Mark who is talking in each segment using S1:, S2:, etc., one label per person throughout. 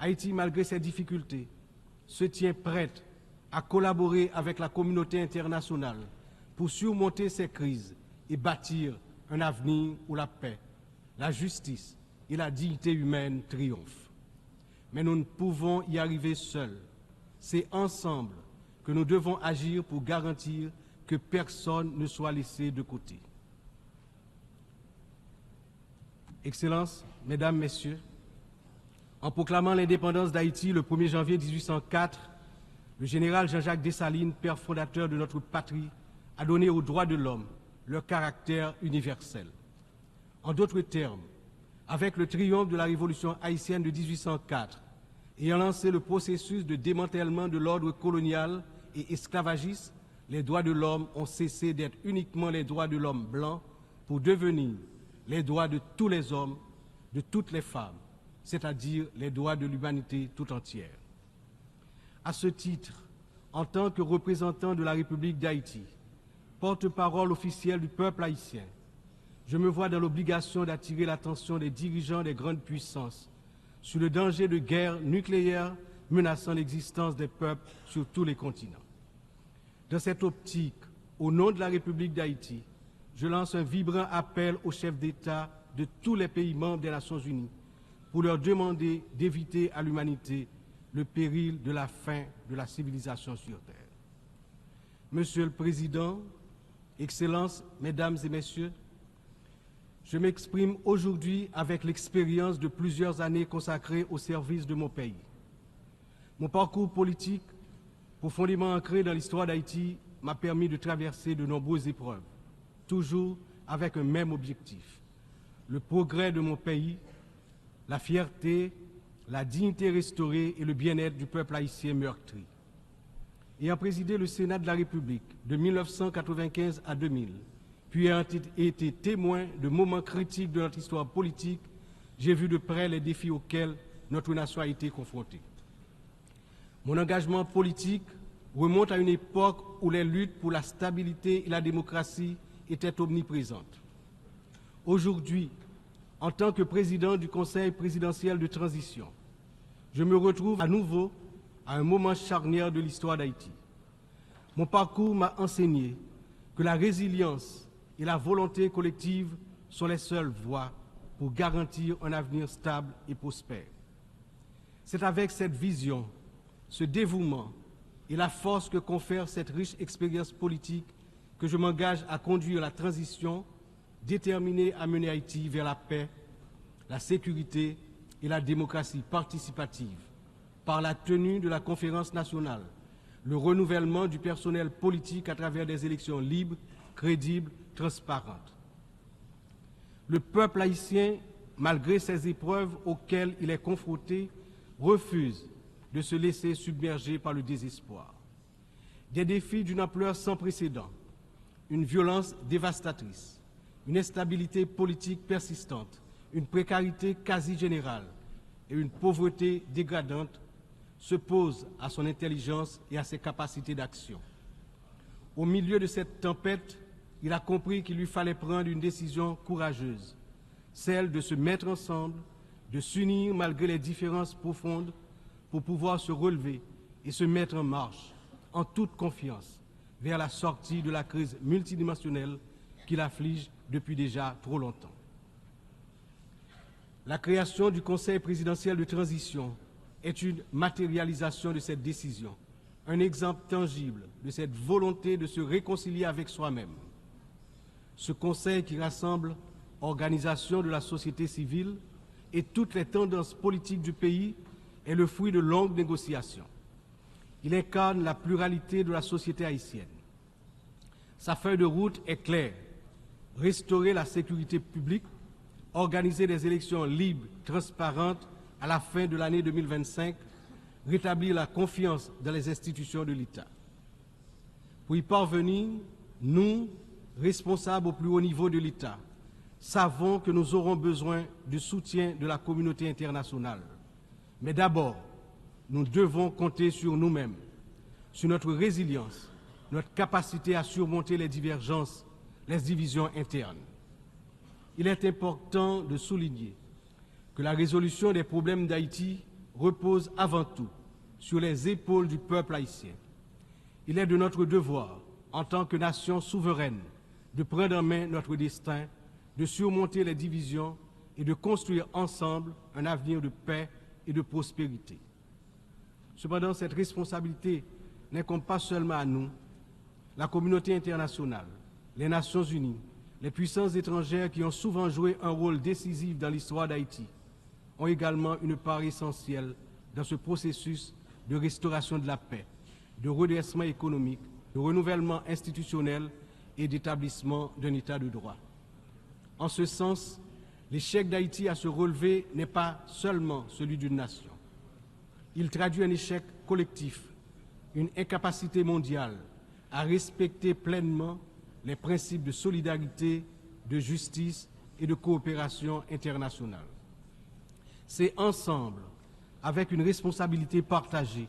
S1: Haïti, malgré ses difficultés, se tient prête à collaborer avec la communauté internationale pour surmonter ces crises et bâtir un avenir où la paix, la justice et la dignité humaine triomphent. Mais nous ne pouvons y arriver seuls. C'est ensemble que nous devons agir pour garantir que personne ne soit laissé de côté. Excellences, Mesdames, Messieurs, en proclamant l'indépendance d'Haïti le 1er janvier 1804, le général Jean-Jacques Dessalines, père fondateur de notre patrie, a donné aux droits de l'homme leur caractère universel. En d'autres termes, avec le triomphe de la révolution haïtienne de 1804, ayant lancé le processus de démantèlement de l'ordre colonial et esclavagiste, les droits de l'homme ont cessé d'être uniquement les droits de l'homme blanc pour devenir les droits de tous les hommes, de toutes les femmes, c'est-à-dire les droits de l'humanité tout entière. À ce titre, en tant que représentant de la République d'Haïti, porte-parole officiel du peuple haïtien, je me vois dans l'obligation d'attirer l'attention des dirigeants des grandes puissances sur le danger de guerre nucléaire menaçant l'existence des peuples sur tous les continents. Dans cette optique, au nom de la République d'Haïti, je lance un vibrant appel aux chefs d'État de tous les pays membres des Nations Unies pour leur demander d'éviter à l'humanité le péril de la fin de la civilisation sur Terre. Monsieur le Président, Excellences, Mesdames et Messieurs, je m'exprime aujourd'hui avec l'expérience de plusieurs années consacrées au service de mon pays. Mon parcours politique, profondément ancré dans l'histoire d'Haïti, m'a permis de traverser de nombreuses épreuves, toujours avec un même objectif, le progrès de mon pays, la fierté, la dignité restaurée et le bien-être du peuple haïtien meurtri. Ayant présidé le Sénat de la République de 1995 à 2000, puis ayant été témoin de moments critiques de notre histoire politique, j'ai vu de près les défis auxquels notre nation a été confrontée. Mon engagement politique remonte à une époque où les luttes pour la stabilité et la démocratie étaient omniprésentes. Aujourd'hui, en tant que président du Conseil présidentiel de transition, je me retrouve à nouveau à un moment charnière de l'histoire d'Haïti. Mon parcours m'a enseigné que la résilience et la volonté collective sont les seules voies pour garantir un avenir stable et prospère. C'est avec cette vision, ce dévouement et la force que confère cette riche expérience politique que je m'engage à conduire la transition, déterminé à mener Haïti vers la paix, la sécurité et la démocratie participative, par la tenue de la conférence nationale, le renouvellement du personnel politique à travers des élections libres, crédibles, transparentes. Le peuple haïtien, malgré ces épreuves auxquelles il est confronté, refuse de se laisser submerger par le désespoir. Des défis d'une ampleur sans précédent, une violence dévastatrice, une instabilité politique persistante, une précarité quasi générale et une pauvreté dégradante se posent à son intelligence et à ses capacités d'action. Au milieu de cette tempête, il a compris qu'il lui fallait prendre une décision courageuse, celle de se mettre ensemble, de s'unir malgré les différences profondes pour pouvoir se relever et se mettre en marche, en toute confiance, vers la sortie de la crise multidimensionnelle qui l'afflige depuis déjà trop longtemps. La création du Conseil présidentiel de transition est une matérialisation de cette décision, un exemple tangible de cette volonté de se réconcilier avec soi-même. Ce Conseil qui rassemble organisations de la société civile et toutes les tendances politiques du pays est le fruit de longues négociations. Il incarne la pluralité de la société haïtienne. Sa feuille de route est claire: restaurer la sécurité publique, organiser des élections libres, transparentes à la fin de l'année 2025, rétablir la confiance dans les institutions de l'État. Pour y parvenir, nous, responsables au plus haut niveau de l'État, savons que nous aurons besoin du soutien de la communauté internationale. Mais d'abord, nous devons compter sur nous-mêmes, sur notre résilience, notre capacité à surmonter les divergences, les divisions internes. Il est important de souligner que la résolution des problèmes d'Haïti repose avant tout sur les épaules du peuple haïtien. Il est de notre devoir, en tant que nation souveraine, de prendre en main notre destin, de surmonter les divisions et de construire ensemble un avenir de paix et de prospérité. Cependant, cette responsabilité n'incombe pas seulement à nous. La communauté internationale, les Nations unies, les puissances étrangères qui ont souvent joué un rôle décisif dans l'histoire d'Haïti ont également une part essentielle dans ce processus de restauration de la paix, de redressement économique, de renouvellement institutionnel et d'établissement d'un État de droit. En ce sens, l'échec d'Haïti à se relever n'est pas seulement celui d'une nation. Il traduit un échec collectif, une incapacité mondiale à respecter pleinement les principes de solidarité, de justice et de coopération internationale. C'est ensemble, avec une responsabilité partagée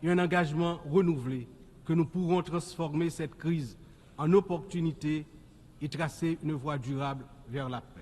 S1: et un engagement renouvelé, que nous pourrons transformer cette crise en opportunité et tracer une voie durable vers la paix.